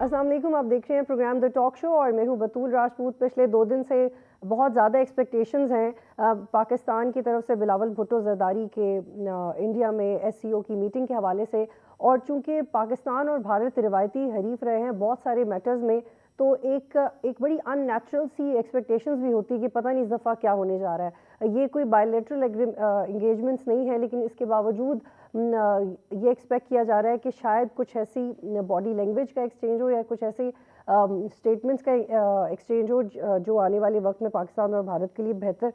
السلام علیکم، آپ دیکھ رہے ہیں پروگرام دا ٹاک شو اور میں ہوں بطول راجپوت۔ پچھلے 2 دن سے بہت زیادہ ایکسپیکٹیشنز ہیں پاکستان کی طرف سے بلاول بھٹو زرداری کے انڈیا میں ایس سی او کی میٹنگ کے حوالے سے، اور چونکہ پاکستان اور بھارت روایتی حریف رہے ہیں بہت سارے میٹرز میں، تو ایک بڑی ان نیچرل سی ایکسپیکٹیشنز بھی ہوتی ہے کہ پتہ نہیں اس دفعہ کیا ہونے جا رہا ہے۔ یہ کوئی بائیلیٹرل انگیجمنٹس نہیں ہے، لیکن اس کے باوجود یہ ایکسپیکٹ کیا جا رہا ہے کہ شاید کچھ ایسی باڈی لینگویج کا ایکسچینج ہو یا کچھ ایسی اسٹیٹمنٹس کا ایکسچینج ہو جو آنے والے وقت میں پاکستان اور بھارت کے لیے بہتر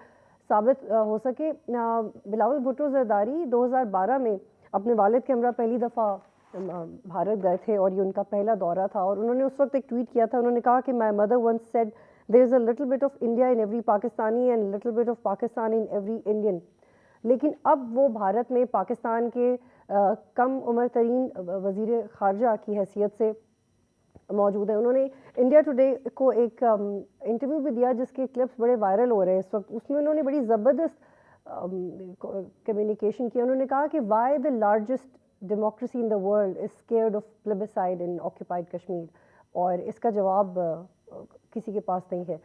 ثابت ہو سکے۔ بلاول بھٹو زرداری 2012 میں اپنے والد کے ہمراہ پہلی دفعہ بھارت گئے تھے اور یہ ان کا پہلا دورہ تھا، اور انہوں نے اس وقت ایک ٹویٹ کیا تھا۔ انہوں نے کہا کہ my mother once said there is a little bit of India in every Pakistani and little bit of Pakistan in every Indian۔ لیکن اب وہ بھارت میں پاکستان کے کم عمر ترین وزیر خارجہ کی حیثیت سے موجود ہیں۔ انہوں نے انڈیا ٹوڈے کو ایک انٹرویو بھی دیا جس کے کلپس بڑے وائرل ہو رہے ہیں اس وقت۔ اس میں انہوں نے بڑی زبردست کمیونیکیشن کیا۔ انہوں نے کہا کہ why the largest democracy in the world is scared of plebiscite in occupied Kashmir، اور اس کا جواب کسی کے پاس نہیں ہے۔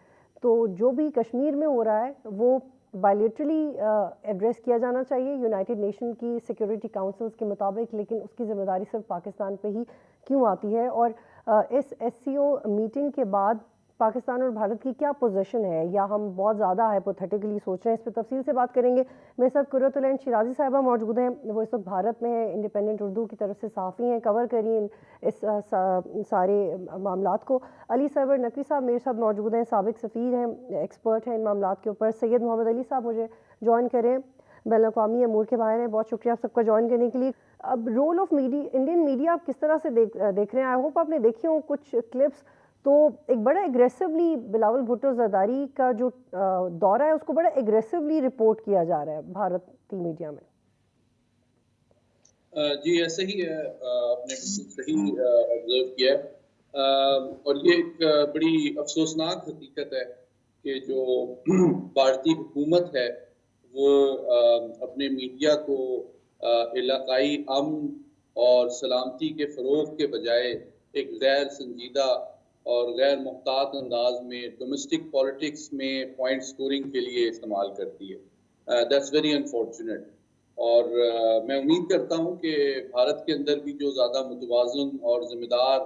تو جو بھی کشمیر میں ہو رہا ہے وہ بائیلیٹرلی ایڈریس کیا جانا چاہیے یونائٹڈ نیشن کی سیکیورٹی کاؤنسلز کے مطابق، لیکن اس کی ذمہ داری صرف پاکستان پہ ہی کیوں آتی ہے؟ اور اس ایس سی او میٹنگ کے بعد پاکستان اور بھارت کی کیا پوزیشن ہے، یا ہم بہت زیادہ ہائپوتھیٹیکلی سوچ رہے ہیں؟ اس پہ تفصیل سے بات کریں گے۔ میرے ساتھ قرۃ العین شیرازی صاحبہ موجود ہیں، وہ اس وقت بھارت میں ہیں، انڈیپینڈنٹ اردو کی طرف سے صحافی ہیں، کور کری اس سارے معاملات کو۔ علی سرور نقوی صاحب میرے ساتھ موجود ہیں، سابق سفیر ہیں، ایکسپرٹ ہیں ان معاملات کے اوپر۔ سید محمد علی صاحب مجھے جوائن کریں، بین الاقوامی امور کے باہر ہیں۔ بہت شکریہ آپ سب کا جوائن کرنے کے لیے۔ اب رول آف انڈین میڈیا آپ کس طرح سے دیکھ رہے ہیں؟ آئی ہوپ آپ نے دیکھی ہوں کچھ کلپس۔ تو ایک بڑا ایگریسولی بلاول بھٹو زرداری کا جو دورہ ہے اس کو بڑا ایگریسولی رپورٹ کیا جا رہا ہے بھارتی میڈیا میں۔ جی ایسے ہی ہے، آپ نے صحیح آبزرو کیا ہے، اور یہ ایک بڑی افسوسناک حقیقت ہے کہ جو بھارتی حکومت ہے وہ اپنے میڈیا کو علاقائی امن اور سلامتی کے فروغ کے بجائے ایک غیر سنجیدہ اور غیر محتاط انداز میں ڈومیسٹک پالیٹکس میں پوائنٹ سکورنگ کے لیے استعمال کرتی ہے۔ دیٹس ویری انفارچونیٹ، اور میں امید کرتا ہوں کہ بھارت کے اندر بھی جو زیادہ متوازن اور ذمہ دار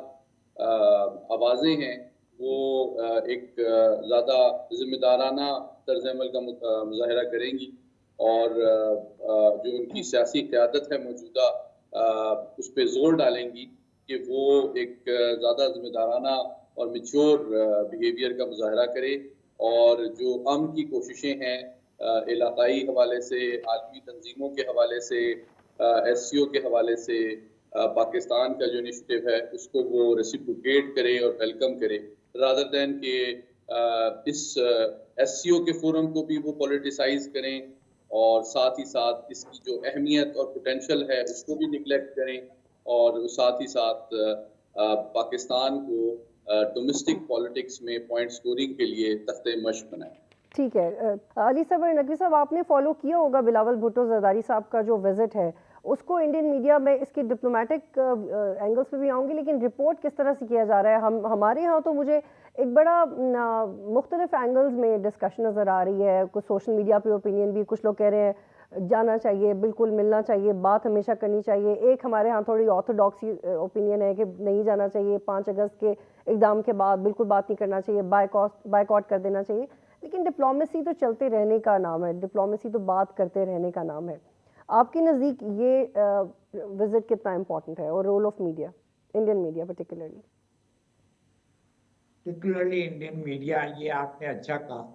آوازیں ہیں وہ ایک زیادہ ذمہ دارانہ طرز عمل کا مظاہرہ کریں گی، اور جو ان کی سیاسی قیادت ہے موجودہ اس پہ زور ڈالیں گی کہ وہ ایک زیادہ ذمہ دارانہ اور میچور بیہیویئر کا مظاہرہ کرے، اور جو امن کی کوششیں ہیں علاقائی حوالے سے، عالمی تنظیموں کے حوالے سے، ایس سی او کے حوالے سے، پاکستان کا جو انیشیٹو ہے اس کو وہ ریسیپروکیٹ کرے اور ویلکم کرے، رادر دین کہ اس ایس سی او کے فورم کو بھی وہ پولیٹیسائز کریں، اور ساتھ ہی ساتھ اس کی جو اہمیت اور پوٹینشل ہے اس کو بھی نگلیکٹ کریں، اور ساتھ ہی ساتھ پاکستان کو ڈومیسٹک پالیٹکس میں پوائنٹ سکورنگ کے لیے تخت مشق بنائیں۔ ٹھیک ہے علی صاحب نقوی صاحب، آپ نے فالو کیا ہوگا بلاول بھٹو زرداری صاحب کا جو وزٹ ہے اس کو انڈین میڈیا میں، اس کی ڈپلومیٹک اینگلس پہ بھی آؤں گی، لیکن رپورٹ کس طرح سے کیا جا رہا ہے؟ ہمارے ہاں تو مجھے ایک بڑا مختلف اینگلز میں ڈسکشن نظر آ رہی ہے، کچھ سوشل میڈیا پہ اوپینین بھی، کچھ لوگ کہہ رہے ہیں جانا چاہیے، بالکل ملنا چاہیے، بات ہمیشہ کرنی چاہیے۔ ایک ہمارے ہاں تھوڑی آرتھوڈاکسی اوپینین ہے کہ نہیں جانا چاہیے، 5 اگست کے اقدام کے بعد بالکل بات نہیں کرنا چاہیے، بائیکاٹ کر دینا چاہیے۔ لیکن ڈپلومیسی تو چلتے رہنے کا نام ہے، ڈپلومیسی تو بات کرتے رہنے کا نام ہے۔ آپ کے نزدیک یہ وزٹ کتنا امپورٹنٹ ہے، اور role of media, Indian media particularly Indian media? یہ آپ نے اچھا کہا،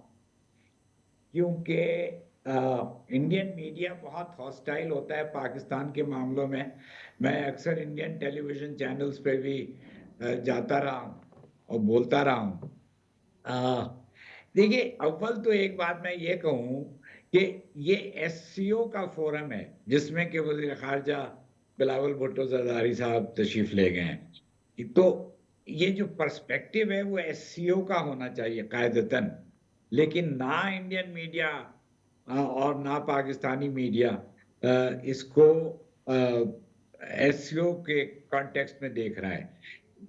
کیونکہ انڈین میڈیا بہت ہاسٹائل ہوتا ہے پاکستان کے معاملوں میں۔ میں اکثر انڈین ٹیلی ویژن چینلز پہ بھی جاتا رہا ہوں اور بولتا رہا ہوں۔ دیکھیے، اول تو ایک بات میں یہ کہوں کہ یہ ایس سی او کا فورم ہے جس میں کہ وزیر خارجہ بلاول بھٹو زرداری صاحب تشریف لے گئے ہیں، تو یہ جو پرسپیکٹو ہے وہ ایس سی او کا ہونا چاہیے قاعدتاً، لیکن نہ انڈین میڈیا اور نہ پاکستانی میڈیا اس کو ایس سی او کے کانٹیکسٹ میں دیکھ رہا ہے۔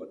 1।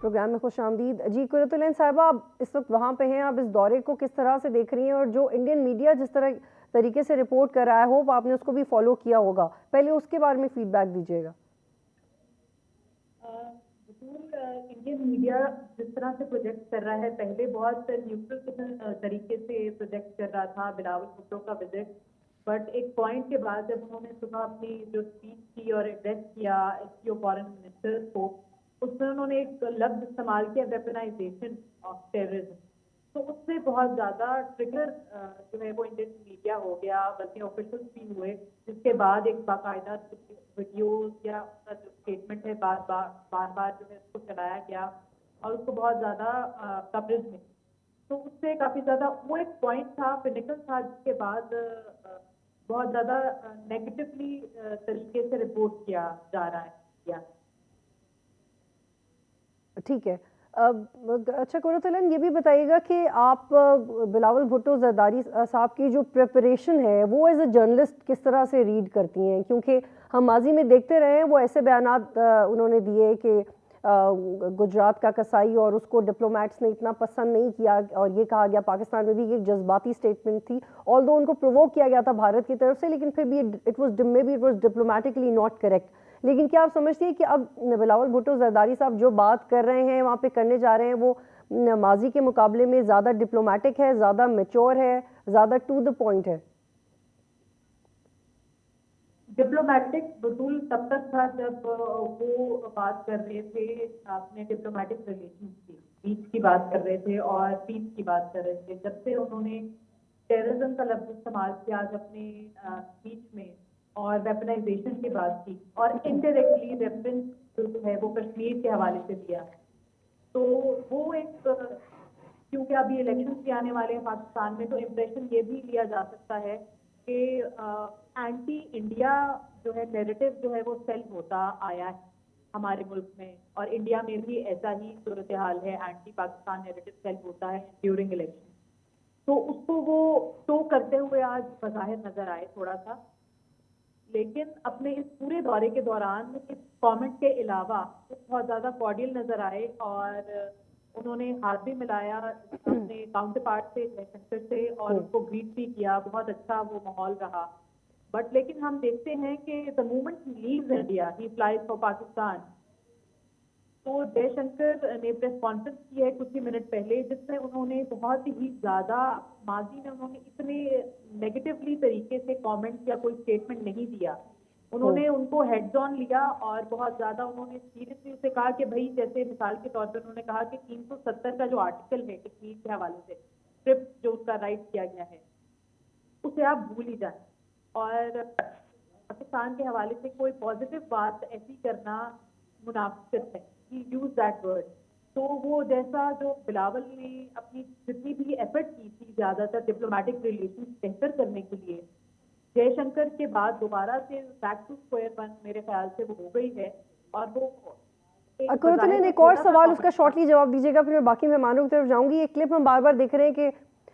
پروگرام میں خوش آمدید. جی قرۃ العین صاحبہ, آپ اس وقت وہاں پہ ہیں, آپ اس دورے کو کس طرح سے دیکھ رہی ہیں, اور جو انڈین میڈیا جس طریقے سے رپورٹ کر رہا ہے, ہوپ آپ نے اس کو بھی فالو کیا ہوگا, پہلے اس کے بارے میں فیڈ بیک دیجیے گا. انڈین میڈیا جس طرح سے پروجیکٹ کر رہا ہے, پہلے بہت نیوٹرل طریقے سے پروجیکٹ کر رہا تھا بلاول بھٹو کا وزٹ, بٹ ایک پوائنٹ کے بعد جب انہوں نے صبح اپنی جو اسپیچ کی اور ایڈریس کیا ایس فارن منسٹر کو, اس میں انہوں نے ایک لفظ استعمال کیا, ویپنائزیشن آف ٹیررزم. تو اس سے بہت زیادہ ٹریگر جو ہے وہ انڈین میڈیا ہو گیا, بلکہ آفیشلس بھی ہوئے, جس کے بعد ایک باقاعدہ ویڈیوز یا اس کا جو اسٹیٹمنٹ ہے بار بار جو ہے اس کو چلایا گیا اور اس کو بہت زیادہ کوریج ملی. تو اس سے کافی زیادہ وہ ایک پوائنٹ تھا, پینیکل تھا, جس کے بعد بہت زیادہ نیگیٹولی طریقے سے رپورٹ کیا جا رہا ہے. ٹھیک ہے. اچھا قرۃ العین, یہ بھی بتائیے گا کہ آپ بلاول بھٹو زرداری صاحب کی جو پریپریشن ہے وہ ایز اے جرنلسٹ کس طرح سے ریڈ کرتی ہیں, کیونکہ ہم ماضی میں دیکھتے رہے ہیں وہ ایسے بیانات انہوں نے دیے کہ گجرات کا کسائی, اور اس کو ڈپلومیٹس نے اتنا پسند نہیں کیا, اور یہ کہا گیا پاکستان میں بھی ایک جذباتی اسٹیٹمنٹ تھی, آلدو ان کو پرووک کیا گیا تھا بھارت کی طرف سے, لیکن پھر بھی it was diplomatically not correct. لیکن کیا آپ سمجھتی ہیں کہ اب بلاول بھٹو زرداری صاحب جو بات کر رہے ہیں وہاں پہ کرنے جا رہے ہیں وہ ماضی کے مقابلے میں زیادہ ڈپلومیٹک ہے, زیادہ میچور ہے, زیادہ ٹو دا پوائنٹ ہے؟ ڈپلومیٹک بطول تب تک تھا جب وہ بات کر رہے تھے اپنے ڈپلومیٹک ریلیشنز کی, پیس کی بات کر رہے تھے اور پیس کی بات کر رہے تھے. جب سے انہوں نے ٹیررزم کا لفظ استعمال کیا اپنے اسپیچ میں اور ویپنائزیشن کی بات کی, اور انڈائریکٹلی ریفرنس جو ہے وہ کشمیر کے حوالے سے دیا, تو وہ ایک, کیونکہ ابھی الیکشنز بھی آنے والے ہیں پاکستان میں, تو امپریشن یہ بھی لیا جا سکتا ہے کہ اینٹی انڈیا جو ہے نیریٹو جو ہے وہ سیل ہوتا آیا ہے ہمارے ملک میں, اور انڈیا میں بھی ایسا ہی صورتحال ہے, اینٹی پاکستان نیریٹو سیل ہوتا ہے ڈیورنگ الیکشن. تو اس کو وہ شو کرتے ہوئے آج بظاہر نظر آئے تھوڑا سا, لیکن اپنے اس پورے دورے کے دوران اس کامنٹ کے علاوہ بہت زیادہ کارڈیل نظر آئے, اور انہوں نے ہاتھ بھی ملایا اپنے کاؤنٹر پارٹ سے, جے شنکر سے, اور اس کو گریٹ بھی کیا. بہت اچھا وہ ماحول رہا. بٹ لیکن ہم دیکھتے ہیں کہ the moment he leaves India, he flies for Pakistan. تو جے شنکر نے پریس کانفرنس کی ہے کچھ ہی منٹ پہلے, جس میں انہوں نے بہت ہی زیادہ, ماضی میں انہوں نے اتنے نیگیٹولی طریقے سے کامنٹ یا کوئی اسٹیٹمنٹ نہیں دیا. انہوں نے ان کو ہیڈز آن لیا اور بہت زیادہ انہوں نے سیریسلی اسے کہا کہ بھائی, جیسے مثال کے طور پر انہوں نے کہا کہ 370 کا جو آرٹیکل ہے کشمیر کے حوالے سے, ٹرپ جو ان کا رائٹ کیا گیا ہے, اسے آپ بھول ہی جائیں, اور پاکستان کے حوالے سے کوئی پازیٹیو بات ایسی کرنا منافقت ہے. ہی یوز دیٹ ورڈ. تو وہ جیسا جو بلاول نے اپنی جتنی بھی ایفرٹ کی تھی زیادہ تر ڈپلومیٹک ریلیشنز بہتر کرنے کے لیے, جے شنکر کے بعد دوبارہ سے بیک ٹو اسکوائر ون میرے خیال سے وہ ہو گئی ہے. اور وہ قرۃ العین, ایک اور سوال, اس کا شارٹلی جواب دیجیے گا, پھر میں باقی مہمانوں کی طرف جاؤں گی. ایک کلپ ہم بار بار دیکھ رہے ہیں کہ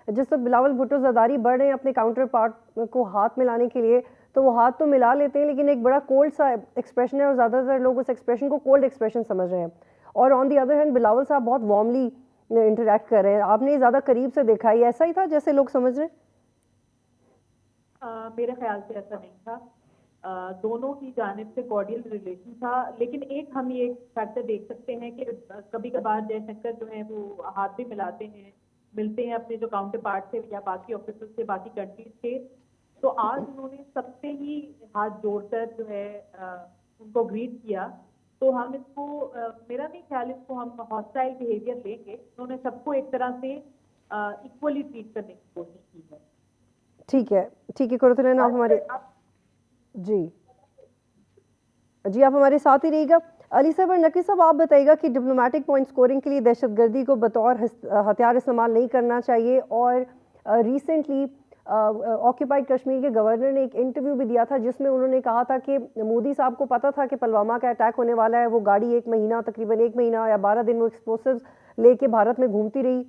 جس وقت بلاول بھٹو زرداری بڑھ رہے ہیں اپنے کاؤنٹر پارٹ کو ہاتھ ملانے کے لیے, تو وہ ہاتھ تو ملا لیتے ہیں لیکن ایک بڑا کولڈ سا ایکسپریشن ہے, اور زیادہ تر لوگ اس ایکسپریشن کو کولڈ ایکسپریشن سمجھ رہے ہیں. اور آن دی ادر ہینڈ بلاول صاحب بہت وارملی انٹریکٹ کر رہے ہیں. آپ نے زیادہ قریب سے دیکھا, یہ ایسا ہی تھا جیسے لوگ سمجھ رہے ہیں؟ میرے خیال سے ایسا نہیں تھا. دونوں کی جانب سے کارڈیل ریلیشن تھا, لیکن ایک ہم یہ فیکٹر دیکھ سکتے ہیں کہ کبھی کبھار جے شنکر جو ہیں وہ ہاتھ بھی ملاتے ہیں, ملتے ہیں اپنے جو کاؤنٹر پارٹ سے یا باقی آفیسر سے باقی کنٹریز کے. تو آج انہوں نے سب سے ہی ہاتھ جوڑ کر جو ہے ان کو گریٹ کیا. تو ہم اس کو, میرا نہیں خیال اس کو ہم ہاسٹائل بیہیویئر لیں گے. انہوں نے سب کو ایک طرح سے ایکولی ٹریٹ کرنے کی کوشش کی ہے. ٹھیک ہے, ٹھیک ہے قرۃ العین, آپ ہمارے جی آپ ہمارے ساتھ ہی رہیے گا. علی صاحب اور نقوی صاحب, آپ بتائیے گا کہ ڈپلومیٹک پوائنٹ سکورنگ کے لیے دہشت گردی کو بطور ہتھیار استعمال نہیں کرنا چاہیے. اور ریسنٹلی آکوپائڈ کشمیر کے گورنر نے ایک انٹرویو بھی دیا تھا جس میں انہوں نے کہا تھا کہ مودی صاحب کو پتا تھا کہ پلوامہ کا اٹیک ہونے والا ہے. وہ گاڑی تقریباً ایک مہینہ یا 12 دن وہ ایکسپلوسیوز لے کے بھارت میں گھومتی رہی,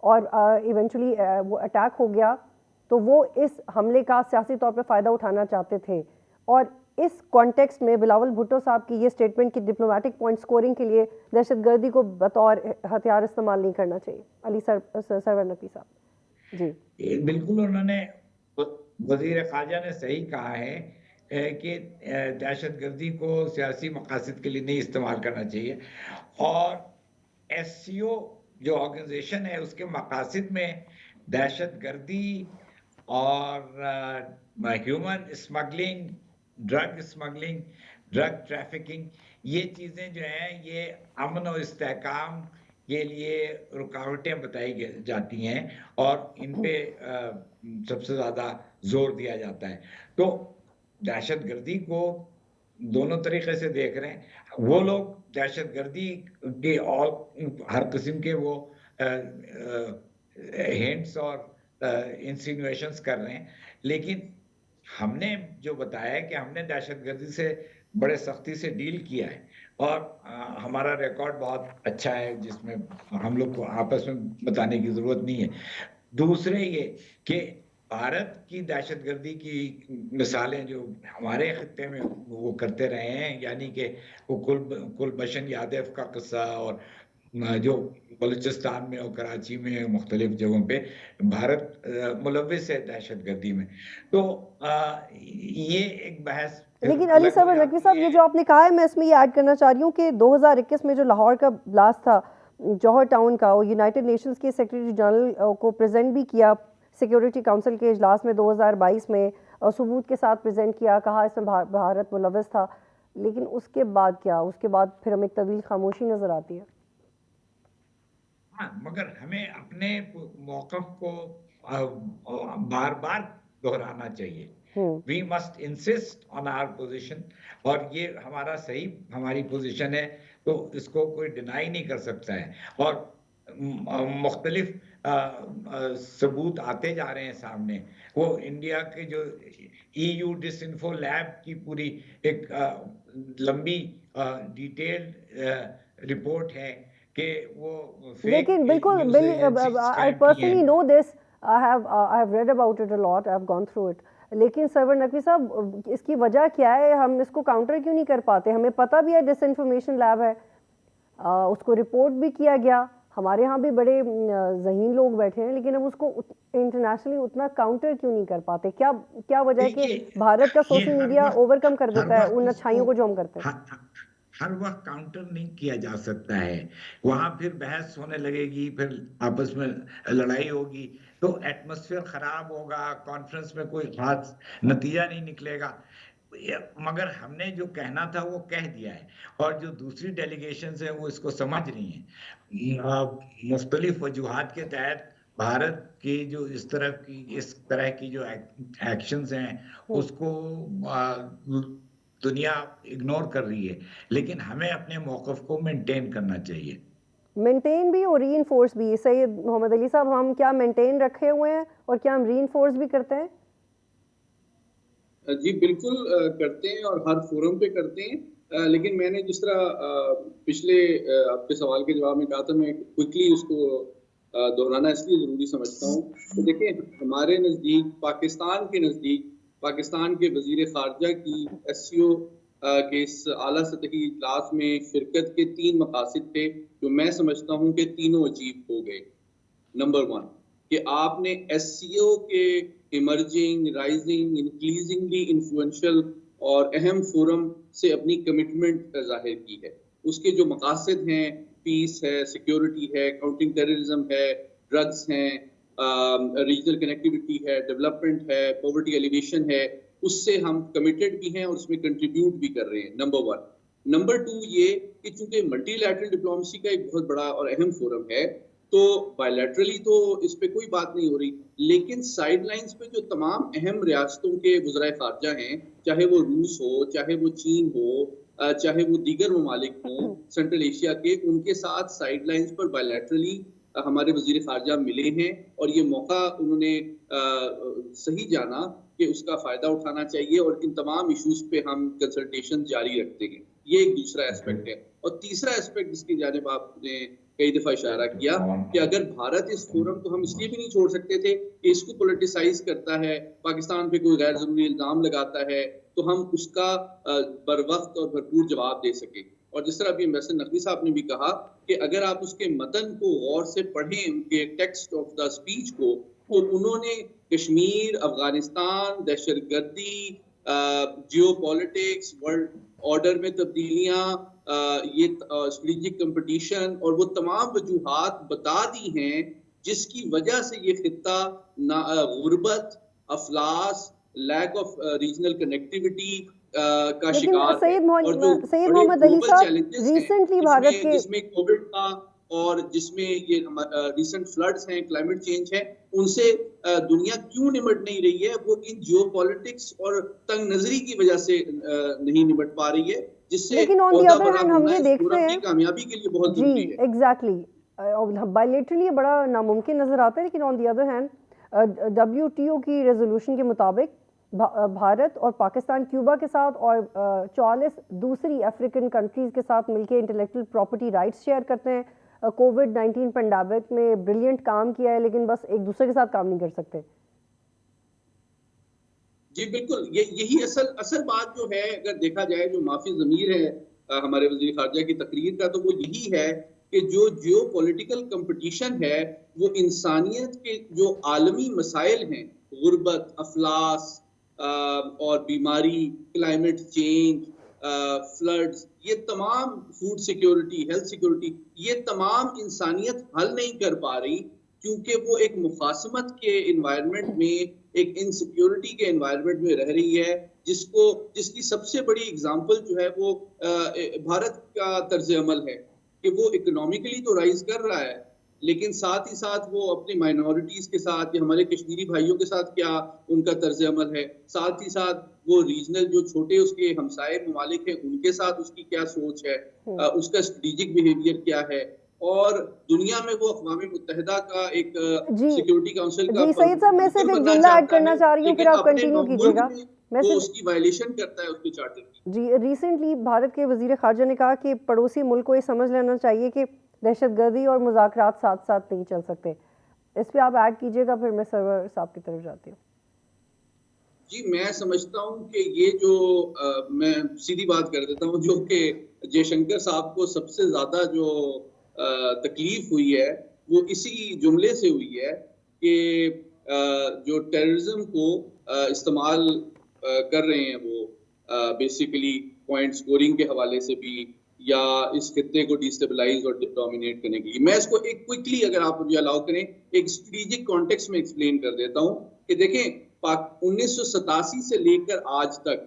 اور ایونچولی وہ اٹیک ہو گیا. تو وہ اس حملے کا سیاسی طور پہ فائدہ اٹھانا چاہتے تھے. اور اس کانٹیکسٹ میں بلاول بھٹو صاحب کی یہ اسٹیٹمنٹ کی ڈپلومیٹک پوائنٹ سکورنگ کے لیے دہشت گردی کو بطور ہتھیار استعمال نہیں کرنا چاہیے؟ علی سرور نقوی صاحب جی بالکل، انہوں نے وزیر خارجہ نے صحیح کہا ہے کہ دہشت گردی کو سیاسی مقاصد کے لیے نہیں استعمال کرنا چاہیے، اور ایس سی او جو آرگنائزیشن ہے اس کے مقاصد میں دہشت گردی اور human smuggling, drug smuggling, drug trafficking, یہ چیزیں جو ہیں یہ امن و استحکام کے لیے رکاوٹیں بتائی جاتی ہیں، اور ان پہ سب سے زیادہ زور دیا جاتا ہے۔ تو دہشت گردی کو دونوں طریقے سے دیکھ رہے ہیں، وہ لوگ دہشت گردی کے اور ہر قسم کے وہ ہینٹس اور انسینویشنز کر رہے ہیں، لیکن ہم نے جو بتایا ہے کہ ہم نے دہشت گردی سے بڑے سختی سے ڈیل کیا ہے، اور ہمارا ریکارڈ بہت اچھا ہے جس میں ہم لوگ کو آپس میں بتانے کی ضرورت نہیں ہے۔ دوسرے یہ کہ بھارت کی دہشت گردی کی مثالیں جو ہمارے خطے میں وہ کرتے رہے ہیں، یعنی کہ وہ کلبھشن یادو کا قصہ، اور جو بلوچستان میں اور کراچی میں مختلف جگہوں پہ بھارت ملوث ہے دہشت گردی میں، تو یہ ایک بحث۔ لیکن علی سرور نقوی صاحب، یہ جو آپ نے کہا ہے، میں اس میں یہ ایڈ کرنا چاہ رہی ہوں کہ 2021 میں جو لاہور کا بلاسٹ تھا جوہر ٹاؤن کا، وہ یونائٹڈ نیشنز کے سیکریٹری جنرل کو پریزنٹ بھی کیا سیکیورٹی کونسل کے اجلاس میں 2022 میں، اور ثبوت کے ساتھ پریزنٹ کیا، کہا اس میں بھارت ملوث تھا، لیکن اس کے بعد کیا؟ اس کے بعد پھر ہمیں طویل خاموشی نظر آتی ہے۔ ہاں، مگر ہمیں اپنے موقف کو بار بار دہرانا چاہیے۔ We must insist on our position، اور یہ ہماری پوزیشن ہے، تو اس کو کوئی ڈینائی نہیں کر سکتا ہے، اور مختلف ثبوت آتے جا رہے ہیں سامنے۔ وہ انڈیا کے جو EU ڈس انفو لیب کی پوری ایک لمبی ڈیٹیل رپورٹ ہے کہ وہ لیکن بالکل I personally know this, I have read about it a lot, I have gone through it، لیکن سرور نقوی صاحب اس کی وجہ کیا ہے؟ ہم اس کو کاؤنٹر کیوں نہیں کر پاتے؟ ہمیں پتہ بھی ہے ڈس انفارمیشن لیب ہے، اس کو رپورٹ بھی کیا گیا، ہمارے ہاں بھی بڑے ذہین لوگ بیٹھے ہیں، لیکن ہم اس کو انٹرنیشنلی اتنا کاؤنٹر کیوں نہیں کر پاتے؟ کیا وجہ ہے کہ بھارت کا سوشل میڈیا اوور کم کر دیتا ہے ان اچھائیوں کو جو ہم کرتے ہیں؟ ہر وقت کاؤنٹر نہیں کیا جا سکتا ہے، وہاں پھر بحث ہونے لگے گی، پھر آپس میں لڑائی ہوگی، تو ایٹماسفیئر خراب ہوگا، کانفرنس میں کوئی خاص نتیجہ نہیں نکلے گا۔ مگر ہم نے جو کہنا تھا وہ کہہ دیا ہے، اور جو دوسری ڈیلیگیشنز ہیں وہ اس کو سمجھ رہی ہیں۔ مختلف وجوہات کے تحت بھارت کی جو اس طرح کی جو ایکشنز ہیں اس کو دنیا اگنور کر رہی ہے، لیکن ہمیں اپنے موقف کو مینٹین کرنا چاہیے، مینٹین بھی اور ری انفورس بھی۔ سید محمد علی صاحب، ہم کیا مینٹین رکھے ہوئے ہیں اور کیا ہم ری انفورس بھی کرتے ہیں؟ جی بالکل کرتے ہیں، اور ہر فورم پہ کرتے ہیں، لیکن میں نے جس طرح پچھلے آپ کے سوال کے جواب میں کہا تھا، میں کوئکلی اس کو دہرانا اس لیے ضروری سمجھتا ہوں کہ دیکھیں، ہمارے نزدیک، پاکستان کے نزدیک، پاکستان کے وزیر خارجہ کی SCO کے اس اعلیٰ سطحی اجلاس میں شرکت کے 3 مقاصد تھے جو میں سمجھتا ہوں کہ تینوں اچیو ہو گئے۔ نمبر 1 کہ آپ نے SCO کے ایمرجنگ، رائزنگ، انکریزنگلی انفلوئنشل اور اہم فورم سے اپنی کمٹمنٹ ظاہر کی ہے۔ اس کے جو مقاصد ہیں، پیس ہے، سیکیورٹی ہے، کاؤنٹنگ ٹیررزم ہے، ڈرگز ہیں، ریجنل کنیکٹیوٹی ہے، ڈیولپمنٹ ہے، پاورٹی ایلیویشن ہے، اس سے ہم کمیٹڈ بھی ہیں اور اس میں کنٹریبیوٹ بھی کر رہے ہیں، نمبر 1۔ نمبر 2 یہ کہ چونکہ ملٹی لیٹرل ڈپلومیسی کا ایک بہت بڑا اور اہم فورم ہے، تو بائیلیٹرلی تو اس پہ کوئی بات نہیں ہو رہی، لیکن سائیڈ لائنز پہ جو تمام اہم ریاستوں کے وزرائے خارجہ ہیں، چاہے وہ روس ہو، چاہے وہ چین ہو، چاہے وہ دیگر ممالک ہوں سینٹرل ایشیا کے، ان کے ساتھ سائیڈ لائنز پر بائیلیٹرلی ہمارے وزیر خارجہ ملے ہیں، اور یہ موقع انہوں نے صحیح جانا کہ اس کا فائدہ اٹھانا چاہیے، اور ان تمام ایشوز پہ ہم کنسلٹیشن جاری رکھتے ہیں۔ یہ ایک دوسرا اسپیکٹ ہے۔ اور تیسرا اسپیکٹ جس کی جانب آپ نے کئی دفعہ اشارہ کیا کہ اگر بھارت اس فورم کو، ہم اس لیے بھی نہیں چھوڑ سکتے تھے کہ اس کو پولیٹیسائز کرتا ہے، پاکستان پہ کوئی غیر ضروری الزام لگاتا ہے، تو ہم اس کا بر وقت اور بھرپور جواب دے سکیں. اور جس طرح ابھی امبیسڈر نقوی صاحب نے بھی کہا کہ اگر آپ اس کے متن کو غور سے پڑھیں، ان کے ٹیکسٹ آف دا اسپیچ کو، تو انہوں نے کشمیر، افغانستان، دہشت گردی، جیو پالیٹکس، ورلڈ آرڈر میں تبدیلیاں، یہ اسٹریٹجک کمپٹیشن اور وہ تمام وجوہات بتا دی ہیں جس کی وجہ سے یہ خطہ غربت، افلاس، لیک آف ریجنل کنیکٹیوٹی کا شکار ہے. اور جو سید بڑے محمد علی گلوبل صاحب چیلنجز ہیں ریسنٹلی بھارت کے جس میں کووڈ کا اور جس میں یہ ریسنٹ فلڈز ہیں، کلائمیٹ چینج ہے، ان سے دنیا کیوں نمٹ نہیں رہی ہے؟ وہ ان جیو پالیٹکس اور تنگ نظری کی وجہ سے نہیں نمٹ پا رہی ہے، جس سے لیکن آن دی عہدہ ادر برا ہینڈ ہم ہونا یہ اس دیکھتے یورپ ہیں کی کامیابی کے لیے بہت جی ضروری ہے. ایگزیکٹلی بائیلیٹرلی بڑا ناممکن نظر آتا ہے، لیکن آن دی ادر ہینڈ WTO کی ریزولوشن کے مطابق بھارت اور پاکستان کیوبا کے ساتھ اور 44 دوسری افریقن کنٹریز کے ساتھ مل کے انٹلیکچوئل پراپرٹی رائٹس شیئر کرتے ہیں. کووڈ-19 پینڈیمک میں بریلینٹ کام کیا ہے، لیکن بس ایک دوسرے کے ساتھ کام نہیں کر سکتے. جی بالکل، یہی اصل بات جو ہے، اگر دیکھا جائے جو معافی ضمیر ہے ہمارے وزیر خارجہ کی تقریر کا، تو وہ یہی ہے کہ جو جیو پولیٹیکل کمپٹیشن ہے وہ انسانیت کے جو عالمی مسائل ہیں، غربت، افلاس اور بیماری، کلائمیٹ چینج، فلڈز، یہ تمام، فوڈ سیکیورٹی، ہیلتھ سیکیورٹی، یہ تمام انسانیت حل نہیں کر پا رہی، کیونکہ وہ ایک مخاصمت کے انوائرمنٹ میں، ایک انسیکیورٹی کے انوائرمنٹ میں رہ رہی ہے، جس کی سب سے بڑی اگزامپل جو ہے وہ بھارت کا طرز عمل ہے کہ وہ اکنامکلی تو رائز کر رہا ہے، لیکن ساتھ ہی ساتھ وہ اپنی مائنورٹیز کے ساتھ یا ہمارے کشمیری بھائیوں کے ساتھ کیا ان کا طرز عمل ہے، ساتھ ہی ساتھ وہ ریجنل جو چھوٹے اس کے ہمسائے ممالک ہیں ان کے ساتھ اس کی کیا سوچ ہے، اس کا اسٹریٹجک بیہیویئر کیا ہے، اور دنیا میں وہ اقوام متحدہ کا ایک سیکیورٹی کونسل کا سید صاحب میں صرف ایک جملہ ایڈ کرنا چاہ رہی ہوں، پھر آپ کنٹینیو کیجیے گا. وہ اس کی وائلیشن کرتا ہے اس کے چارٹر کی. جی ریسنٹلی بھارت کے وزیر خارجہ نے کہا کہ پڑوسی ملک کو یہ سمجھ لینا چاہیے کہ دہشت گردی اور مذاکرات ساتھ ساتھ نہیں چل سکتے. اس پہ آپ ایڈ کیجیے گا، پھر میں سرور صاحب کی طرف جاتی ہوں. جی میں سمجھتا ہوں کہ یہ جو میں سیدھی بات کر دیتا ہوں، جو کہ جے شنکر صاحب کو سب سے زیادہ جو تکلیف ہوئی ہے وہ اسی جملے سے ہوئی ہے کہ جو ٹیررزم کو استعمال کر رہے ہیں وہ بیسیکلی پوائنٹ سکورنگ کے حوالے سے بھی، یا اس خطے کو ڈیسٹیبلائز اور ڈومینیٹ کرنے کے لیے. میں اس کو ایک کوئکلی اگر آپ مجھے الاؤ کریں ایک اسٹریٹجک کانٹیکسٹ میں ایکسپلین کر دیتا ہوں کہ دیکھیں 1987 سے لے کر آج تک،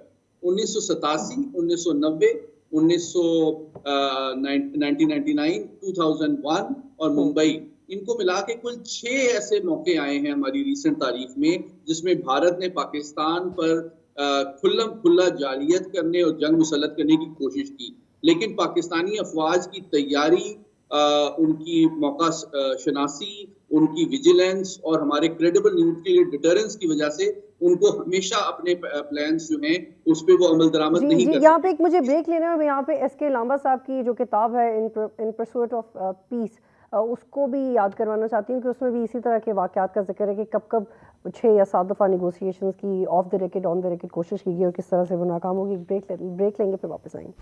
1987، 1990، 1999، 2001 اور ممبئی، ان کو ملا کے کل 6 ایسے موقع آئے ہیں ہماری ریسنٹ تاریخ میں جس میں بھارت نے پاکستان پر کھلم کھلا جارحیت کرنے اور جنگ مسلط کرنے کی کوشش کی، لیکن پاکستانی افواج کی تیاری، ان کی موقع شناسی، ان کی ویجیلنس اور ہمارے کریڈیبل نیوکلیئر ڈیٹرنس کی وجہ سے ان کو ہمیشہ اپنے پلانز جو ہیں اس پہ وہ عمل درآمد نہیں کر سکتے. یہاں پہ ایک مجھے بریک لینا ہے. یہاں پہ ایس کے لامبا صاحب کی جو کتاب ہے ان پرسوٹ آف پیس، اس کو بھی یاد کروانا چاہتی ہوں کہ اس میں بھی اسی طرح کے واقعات کا ذکر ہے کہ کب کب 6 یا 7 دفعہ نیگوسیشنز کی off the record on the record کوشش کی گئی اور کس طرح سے وہ ناکام ہوگی. بریک لیں گے پھر واپس آئیں گے.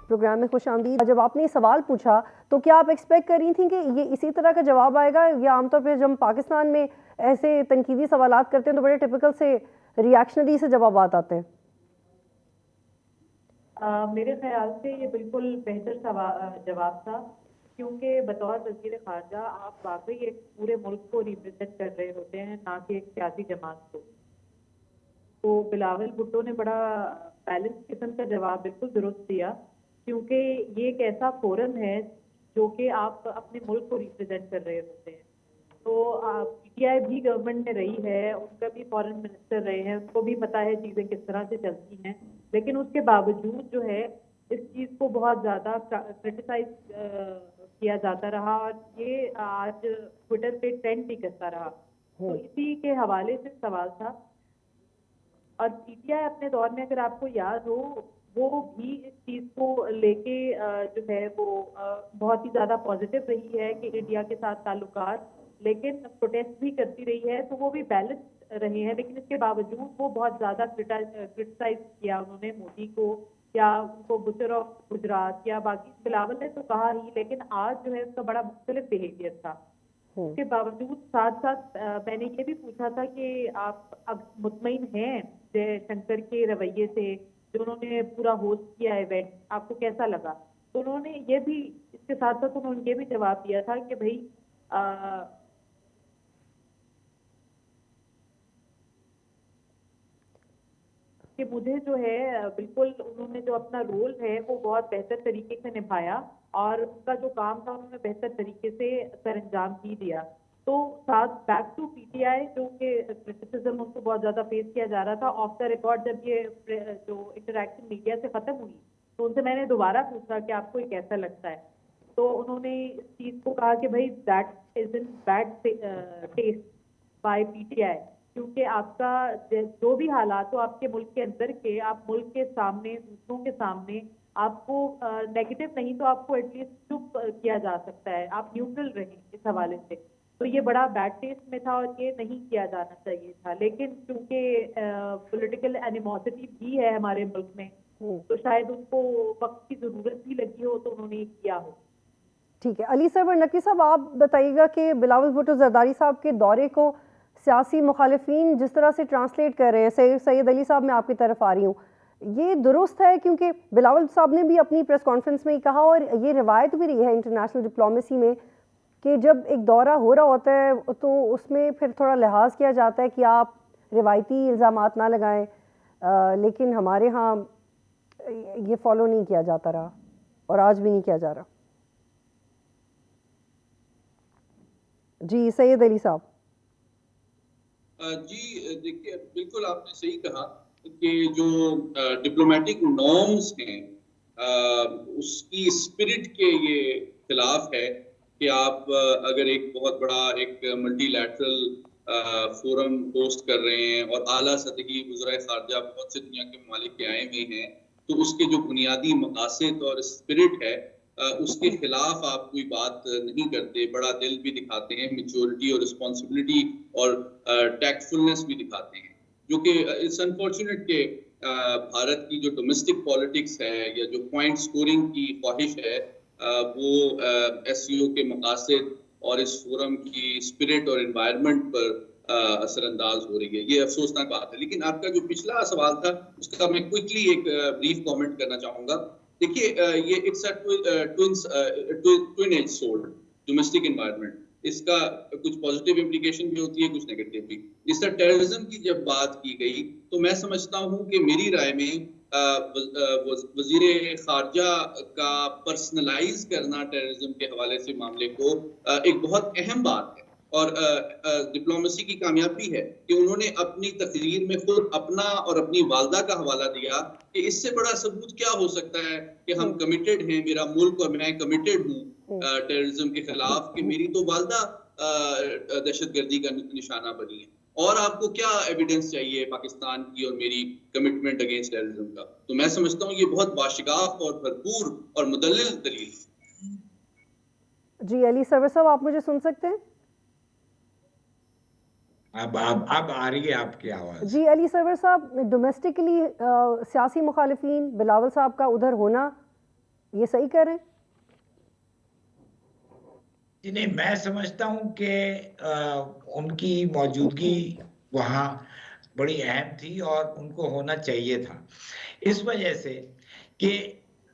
پروگرام میں خوش آمدید. جب آپ نے یہ سوال پوچھا تو کیا آپ ایکسپیکٹ کر رہی تھیں کہ یہ اسی طرح کا جواب آئے گا، یا عام طور پہ جب ہم پاکستان میں ایسے تنقیدی سوالات کرتے ہیں تو بڑے ٹپیکل سے ریاکشنری سے جوابات آتے ہیں؟ میرے خیال سے یہ بالکل بہتر جواب تھا، کیونکہ بطور وزیر خارجہ آپ واقعی ایک پورے ملک کو ریپرزینٹ کر رہے ہوتے ہیں، نہ کہ ایک سیاسی جماعت کو. تو بلاول بھٹو نے بڑا بیلنس قسم کا جواب بالکل درست دیا، کیونکہ یہ ایک ایسا فورم ہے جو کہ آپ اپنے ملک کو ریپرزینٹ کر رہے ہوتے ہیں. تو پی ٹی آئی بھی گورنمنٹ میں رہی ہے، ان کا بھی فارن منسٹر رہے ہیں، ان کو بھی پتہ ہے چیزیں کس طرح سے چلتی ہیں، لیکن اس کے باوجود جو ہے اس چیز کو بہت زیادہ کرٹیسائز کیا جاتا رہا، اور یہ آج ٹویٹر پہ ٹرینڈ بھی کرتا رہا. تو اسی کے حوالے سے سوال تھا. اور پی ٹی آئی اپنے دور میں اگر آپ کو یاد ہو وہ بھی اس چیز کو لے کے جو ہے وہ بہت ہی زیادہ پازیٹیو رہی ہے کہ انڈیا کے ساتھ تعلقات، لیکن پروٹیسٹ بھی کرتی رہی ہے تو وہ بھی بیلنس رہے ہیں، لیکن اس کے باوجود وہ بہت زیادہ کرٹیسائز کیا انہوں نے مودی کو، یا ان کو بچر آف گجرات یا باقی بلاول نے تو کہا ہی، لیکن آج جو ہے اس کا بڑا مختلف بیہیویئر تھا۔ اس کے باوجود ساتھ ساتھ میں نے یہ بھی پوچھا تھا کہ آپ اب مطمئن ہیں جے شنکر کے رویے سے، جو انہوں نے پورا ہوسٹ کیا ایونٹ، آپ کو کیسا لگا؟ تو انہوں نے یہ بھی، اس کے ساتھ ساتھ انہوں نے یہ بھی جواب دیا تھا کہ بھائی کہ مجھے جو ہے بالکل انہوں نے جو اپنا رول ہے وہ بہت بہتر طریقے سے نبھایا، اور ان کا جو کام تھا انہوں نے بہتر طریقے سے سر انجام ہی دیا۔ تو ساتھ back to P T I, جو کہ کرٹیسزم ان کو بہت زیادہ فیس کیا جا رہا تھا آف دا ریکارڈ، جب یہ جو انٹریکشن میڈیا سے ختم ہوئی تو ان سے میں نے دوبارہ پوچھا کہ آپ کو یہ کیسا لگتا ہے، تو انہوں نے اس چیز کو کہا کہ بھائی that is in bad taste by P T I, کیونکہ آپ کا جو بھی حالات ہو آپ کے ملک کے اندر کے، آپ ملک کے سامنے، دوسروں کے سامنے، آپ کو نیگیٹو نہیں تو آپ کو ایٹ لیسٹ چپ کیا جا سکتا ہے، آپ نیوٹرل رہیں اس حوالے سے۔ تو یہ بڑا بیڈ ٹیسٹ میں تھا اور یہ نہیں کیا جانا چاہیے تھا، لیکن چونکہ پولیٹیکل اینیموسٹی بھی ہے ہمارے ملک میں، تو شاید ان کو وقت کی ضرورت بھی لگی ہو تو انہوں نے کیا ہو۔ ٹھیک ہے علی صاحب اور نقوی صاحب، آپ بتائیے گا کہ بلاول بھٹو زرداری صاحب کے دورے کو سیاسی مخالفین جس طرح سے ٹرانسلیٹ کر رہے ہیں، سید علی صاحب میں آپ کی طرف آ رہی ہوں، یہ درست ہے؟ کیونکہ بلاول صاحب نے بھی اپنی پریس کانفرنس میں ہی کہا، اور یہ روایت بھی رہی ہے انٹرنیشنل ڈپلومیسی میں، کہ جب ایک دورہ ہو رہا ہوتا ہے تو اس میں پھر تھوڑا لحاظ کیا جاتا ہے کہ آپ روایتی الزامات نہ لگائیں، لیکن ہمارے ہاں یہ فالو نہیں کیا جاتا رہا اور آج بھی نہیں کیا جا رہا۔ جی سید علی صاحب۔ جی دیکھیے، بالکل آپ نے صحیح کہا کہ جو ڈپلومیٹک نارمز ہیں اس کی اسپرٹ کے یہ خلاف ہے کہ آپ اگر ایک بہت بڑا ایک ملٹی لیٹرل فورم ہوسٹ کر رہے ہیں اور اعلیٰ سطحی وزرائے خارجہ بہت سے دنیا کے ممالک کے آئے ہوئے ہیں، تو اس کے جو بنیادی مقاصد اور اسپرٹ ہے اس کے خلاف آپ کوئی بات نہیں کرتے، بڑا دل بھی دکھاتے ہیں، میچورٹی اور رسپانسبلٹی اور ٹیکٹفلنس بھی دکھاتے ہیں، جو کہ اٹس انفارچونیٹ کہ بھارت کی جو ڈومیسٹک پالیٹکس ہے یا جو پوائنٹ سکورنگ کی خواہش ہے وہ ایس سی او کے مقاصد اور اس فورم کی اسپرٹ اور انوائرمنٹ پر اثر انداز ہو رہی ہے۔ یہ افسوسناک بات ہے۔ لیکن آپ کا جو پچھلا سوال تھا اس کا میں کوئکلی ایک بریف کامنٹ کرنا چاہوں گا۔ دیکھیے یہ it's twin edge sword domestic environment, اس کا کچھ پازیٹیو امپلیکیشن بھی ہوتی ہے، کچھ نیگیٹو بھی۔ جس طرح ٹیررزم کی جب بات کی گئی تو میں سمجھتا ہوں کہ میری رائے میں وزیر خارجہ کا پرسنلائز کرنا ٹیررزم کے حوالے سے معاملے کو ایک بہت اہم بات ہے، اور ڈپلومیسی کی کامیابی ہے کہ انہوں نے اپنی تقریر میں خود اپنا اور اپنی والدہ کا حوالہ دیا کہ اس سے بڑا ثبوت کیا ہو سکتا ہے کہ ہم کمیٹڈ ہیں، میرا ملک اور میں کمیٹڈ ہوں ٹیررزم کے خلاف، کہ میری تو والدہ دہشت گردی کا نشانہ بنی ہے، اور آپ کو کیا ایویڈنس چاہیے پاکستان کی اور میری کمٹمنٹ اگینسٹ ٹیررزم کا؟ تو میں سمجھتا ہوں یہ بہت باشگاف اور بھرپور اور مدلل دلیل ہے۔ جی علی سرور صاحب، آپ مجھے سن سکتے ہیں؟ اب آ رہی ہے آپ کی آواز؟ جی علی سرور صاحب، ڈومیسٹکلی سیاسی مخالفین بلاول صاحب کا ادھر ہونا یہ صحیح کر رہے ہیں؟ جی نہیں، میں سمجھتا ہوں کہ ان کی موجودگی وہاں بڑی اہم تھی اور ان کو ہونا چاہیے تھا، اس وجہ سے کہ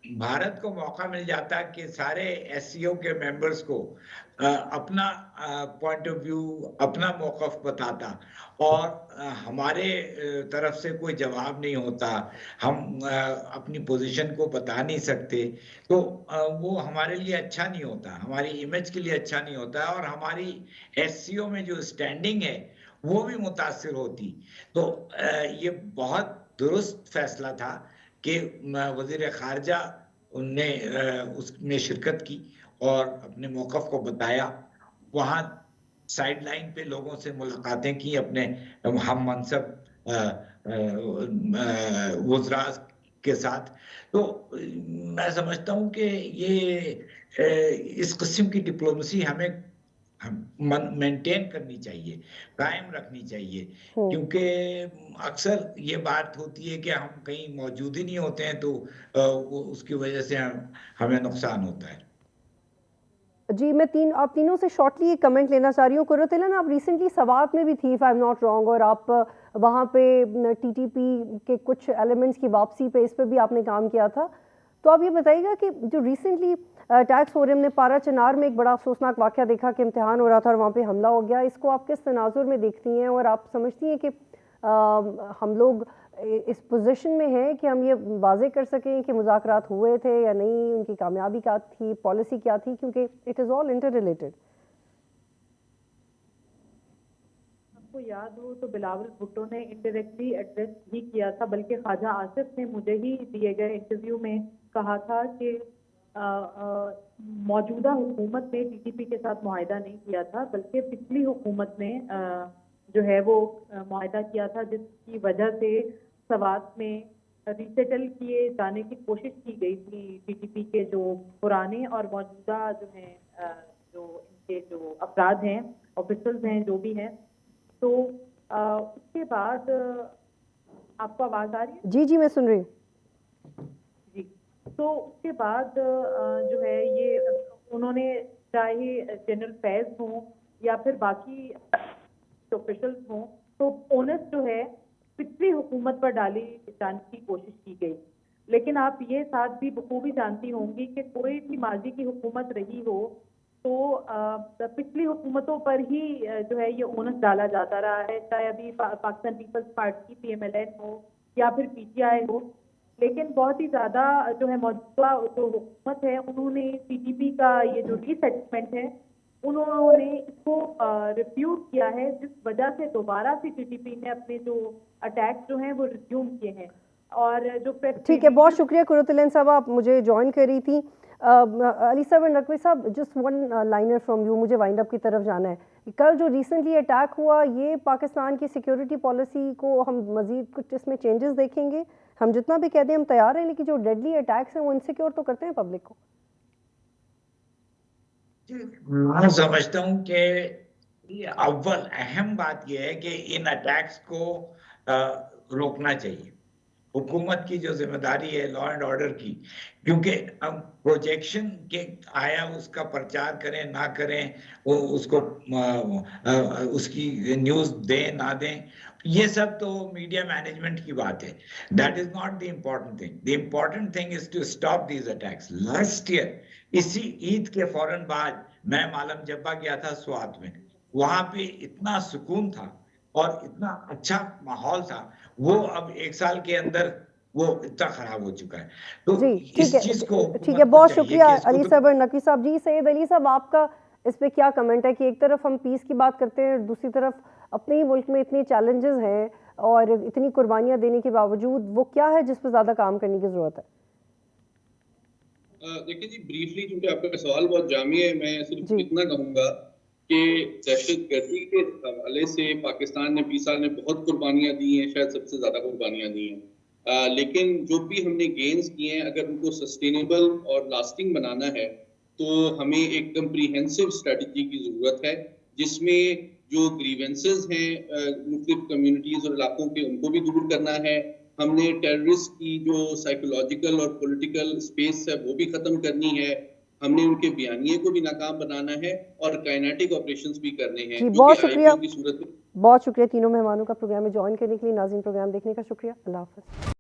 بھارت کو موقع مل جاتا کہ سارے ایس سی او کے ممبرز کو اپنا پوائنٹ آف ویو، اپنا موقف بتاتا، اور ہمارے طرف سے کوئی جواب نہیں ہوتا، ہم اپنی پوزیشن کو بتا نہیں سکتے، تو وہ ہمارے لیے اچھا نہیں ہوتا، ہماری امیج کے لیے اچھا نہیں ہوتا، اور ہماری ایس سی او میں جو اسٹینڈنگ ہے وہ بھی متاثر ہوتی۔ تو یہ بہت درست فیصلہ تھا کہ وزیر خارجہ نے اس میں شرکت کی اور اپنے موقف کو بتایا، وہاں سائیڈ لائن پہ لوگوں سے ملاقاتیں کی، اپنے ہم منصب وزراء کے ساتھ. تو میں سمجھتا ہوں کہ یہ اس قسم کی ڈپلومیسی ہمیں مینٹین کرنی چاہیے, قائم رکھنی چاہیے, کیونکہ اکثر یہ بات ہوتی ہے کہ ہم کہیں موجود ہی نہیں ہوتے ہیں تو اس کی وجہ سے ہمیں نقصان ہوتا ہے. جی میں آپ تینوں سے شارٹلی ایک کمنٹ لینا چاہ رہی ہوں. قرۃ العین, آپ ریسنٹلی سوات میں بھی تھی, if I am not wrong, اور آپ وہاں پہ ٹی ٹی پی کے کچھ ایلیمنٹس کی واپسی پہ اس پہ بھی آپ نے کام کیا تھا. تو آپ یہ بتائیے گا کہ جو ریسنٹلی اٹیکس ہو رہے ہیں, ہم نے پارا چنار میں ایک بڑا افسوسناک واقعہ دیکھا کہ امتحان ہو رہا تھا اور وہاں پہ حملہ ہو گیا, اس کو آپ کس تناظر میں دیکھتی ہیں, اور آپ سمجھتی ہیں کہ ہم لوگ اس پوزیشن میں ہیں کہ ہم یہ واضح کر سکیں کہ مذاکرات ہوئے تھے یا نہیں, ان کی کامیابی کیا تھی, پالیسی کیا تھی, کیونکہ it is all interrelated. آپ کو یاد ہو تو بلاول بھٹو نے انڈائریکٹلی ایڈریس بھی کیا تھا, بلکہ خواجہ آصف نے مجھے ہی دیے گئے انٹرویو میں کہا تھا کہ موجودہ حکومت نے ٹی ٹی پی کے ساتھ معاہدہ نہیں کیا تھا, بلکہ پچھلی حکومت نے جو ہے وہ معاہدہ کیا تھا, جس کی وجہ سے سوات میں ریسیٹل کیے جانے کی کوشش کی گئی تھی ٹی ٹی پی کے جو پرانے اور موجودہ جو ہیں جو ان کے جو افراد ہیں, آفیسرز ہیں, جو بھی ہیں. تو اس کے بعد آپ کو آواز آ رہی ہے؟ جی جی میں سن رہی ہوں. جی, تو اس کے بعد جو ہے یہ انہوں نے چاہے جنرل فیض ہوں یا پھر باقی آفیشلز ہوں, تو اونس جو ہے پچھلی حکومت پر ڈالی جانے کی کوشش کی گئی. لیکن آپ یہ ساتھ بھی بخوبی جانتی ہوں گی کہ کوئی بھی ماضی کی حکومت رہی ہو تو پچھلی حکومتوں پر ہی جو ہے یہ اونس ڈالا جاتا رہا ہے, چاہے ابھی Pakistan Peoples Party P M L N ہو یا پھر پی ٹی آئی ہو. لیکن بہت ہی زیادہ جو ہے موجودہ جو حکومت ہے, انہوں نے ٹی ٹی پی کا یہ جو ری سیٹلمنٹ ہے انہوں نے اس کو ریفیوز کیا ہے, جس وجہ سے دوبارہ سے ٹی ٹی پی نے اپنے جو اٹیک جو ہیں وہ ریزیوم کیے ہیں. اور جو ٹھیک ہے, بہت شکریہ قرۃ العین صاحب, آپ مجھے جوائن کر رہی تھی. علی صاحب اینڈ نقوی صاحب, just one liner from you, مجھے وائنڈ اپ کی طرف جانا ہے. کل جو ریسنٹلی اٹیک ہوا, یہ پاکستان کی سیکیورٹی پالیسی کو ہم مزید کچھ اس میں چینجز دیکھیں گے؟ ہم جتنا بھی کہہ دیں ہم تیار ہیں, لیکن جو ڈیڈلی اٹیکس ہیں وہ انسیکیور تو کرتے ہیں پبلک کو. میں سمجھتا ہوں کہ اول اہم بات یہ ہے کہ ان اٹیکس کو روکنا چاہیے. حکومت کی جو ذمہ داری ہے لا اینڈ آرڈر کی, کیونکہ ہم پروجیکشن کے آیا اس کا پرچار کریں نہ کریں, وہ اس کو اس کی نیوز دیں نہ دیں, یہ سب تو میڈیا مینجمنٹ کی بات ہے. That is not the important thing. The important thing is to stop these attacks. Last year اسی عید کے فوراً بعد میں معلم جبہ گیا تھا سوات میں, وہاں پہ اتنا سکون تھا اور اتنا اچھا ماحول تھا, وہ اب ایک سال کے اندر وہ اتنا خراب ہو چکا ہے. تو اس چیز کو ٹھیک ہے, بہت شکریہ علی صاحب اور نقوی صاحب. جی سید علی صاحب, آپ کا اس پہ کیا کمنٹ ہے کہ ایک طرف ہم پیس کی بات کرتے ہیں, دوسری طرف اپنے ہی ملک میں اتنے چیلنجز ہیں اور اتنی قربانیاں دینے کے باوجود وہ کیا ہے جس پہ زیادہ کام کرنے کی ضرورت ہے؟ دیکھیں جی, بریفلی چونکہ آپ کا سوال بہت جامع ہے, میں صرف اتنا کہوں گا کہ دہشت گردی کے حوالے سے پاکستان نے 20 سال میں بہت قربانیاں دی ہیں, شاید سب سے زیادہ قربانیاں دی ہیں. لیکن جو بھی ہم نے گینز کیے ہیں, اگر ان کو سسٹینیبل اور لاسٹنگ بنانا ہے تو ہمیں ایک کمپریہنسو اسٹریٹجی کی ضرورت ہے, جس میں جو گریونسز ہیں مختلف کمیونٹیز اور علاقوں کے, ان کو بھی دور کرنا ہے. ہم نے ٹیررسٹ کی جو سائیکولوجیکل اور پولیٹیکل سپیس ہے وہ بھی ختم کرنی ہے. ہم نے ان کے بیانیے کو بھی ناکام بنانا ہے اور کائنیٹک آپریشنز بھی کرنے ہیں. جی بہت شکریہ, بہت شکریہ تینوں مہمانوں کا پروگرام میں جوائن کرنے کے لیے. ناظرین پروگرام دیکھنے کا شکریہ. اللہ حافظ.